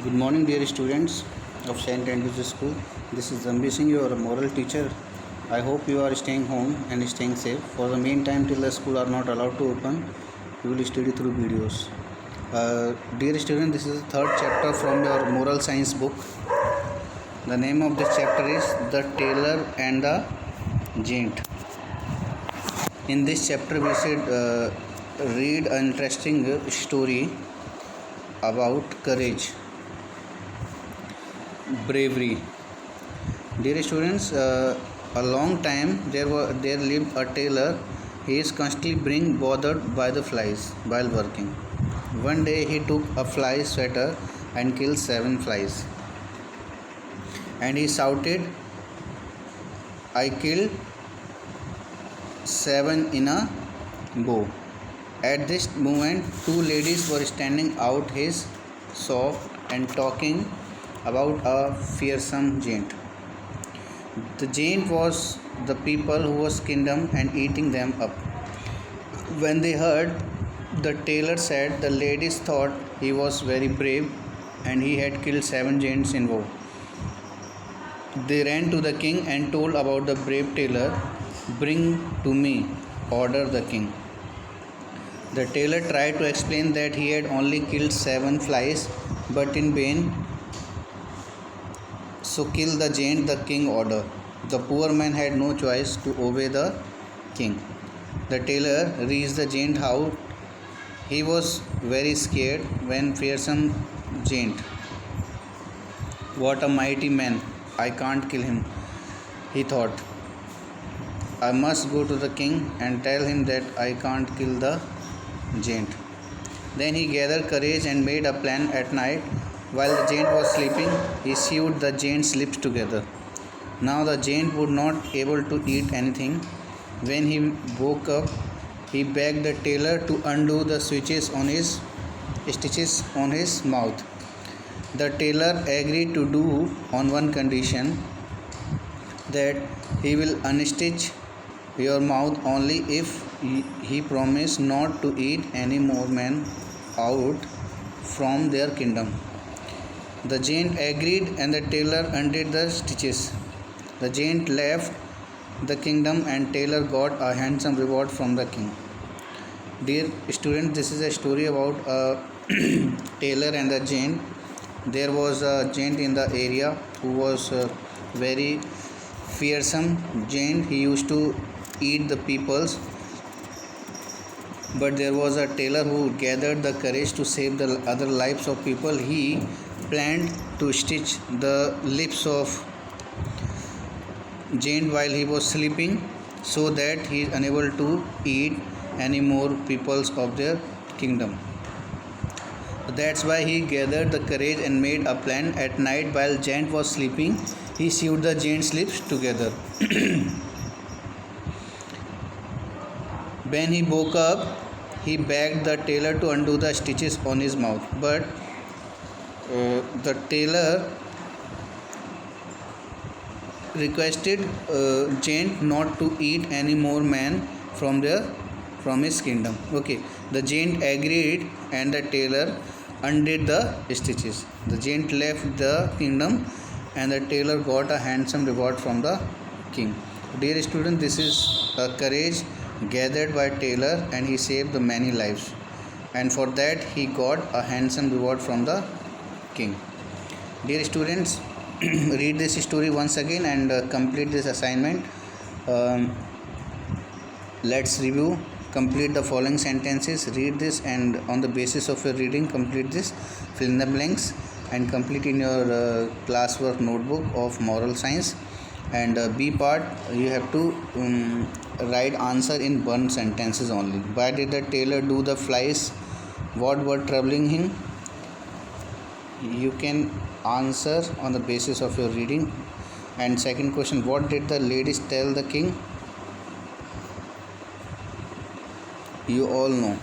Good morning, dear students of Saint Andrews School. This is Zambi Singh, your moral teacher. I hope you are staying home and staying safe. For the meantime, till the school are not allowed to open, you will study through videos. Dear student, this is the third chapter from your moral science book. The name of this chapter is The Tailor and the Giant. In this chapter, we should read an interesting story about courage, bravery. Dear students, a long time there lived a tailor. He is constantly being bothered by the flies while working. One day he took a fly sweater and killed 7 flies. And he shouted, "I killed 7 in a bow." At this moment, two ladies were standing out his shop and talking about a fearsome giant. The giant was the people who was kingdom and eating them up. When they heard, the tailor said the ladies thought he was very brave and he had killed 7 giants in war. They ran to the king and told about the brave tailor. "Bring to me," ordered the king. The tailor tried to explain that he had only killed 7 flies, but in vain. "So kill the giant," the king ordered. The poor man had no choice to obey the king. The tailor reached the giant house. He was very scared when fearsome giant. "What a mighty man! I can't kill him," he thought. "I must go to the king and tell him that I can't kill the giant." Then he gathered courage and made a plan. At night, while the giant was sleeping, he sewed the giant's lips together. Now the giant would not able to eat anything. When he woke up, he begged the tailor to undo the stitches on his mouth. The tailor agreed to do on one condition, that he will unstitch your mouth only if he promised not to eat any more men out from their kingdom. The giant agreed and the tailor undid the stitches. The giant left the kingdom and tailor got a handsome reward from the king. Dear student, this is a story about a tailor and the giant. There was a giant in the area who was very fearsome giant. He used to eat the peoples, but there was a tailor who gathered the courage to save the other lives of people. He planned to stitch the lips of giant while he was sleeping, so that he is unable to eat any more peoples of their kingdom. That's why he gathered the courage and made a plan. At night, while giant was sleeping, he sewed the giant's lips together. When he woke up, he begged the tailor to undo the stitches on his mouth, but the tailor requested giant not to eat any more man from his kingdom. Okay, the giant agreed and the tailor undid the stitches. The giant left the kingdom and the tailor got a handsome reward from the king. Dear student, this is a courage gathered by tailor and he saved the many lives, and for that he got a handsome reward from the king. Dear students, read this story once again and complete this assignment. Let's review. Complete the following sentences. Read this and on the basis of your reading, complete this. Fill in the blanks and complete in your classwork notebook of moral science. And B part, you have to write answer in one sentences only. Why did the tailor do the flies? What were troubling him? You can answer on the basis of your reading. And second question, what did the ladies tell the king? You all know.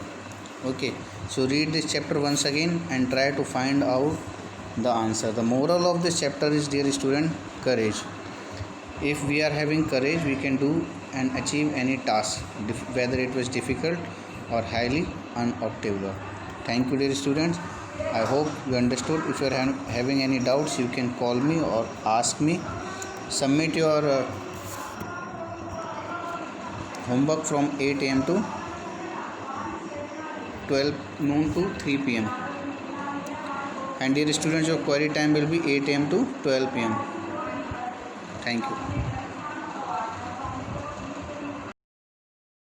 Okay, so read this chapter once again and try to find out the answer. The moral of this chapter is, dear student, courage. If we are having courage, we can do and achieve any task, whether it was difficult or highly unobtainable. Thank you, dear students. I hope you understood. If you are having any doubts, you can call me or ask me. Submit your homework from 8 a.m. to 12 noon to 3 p.m. And dear students, your query time will be 8 a.m. to 12 p.m. Thank you.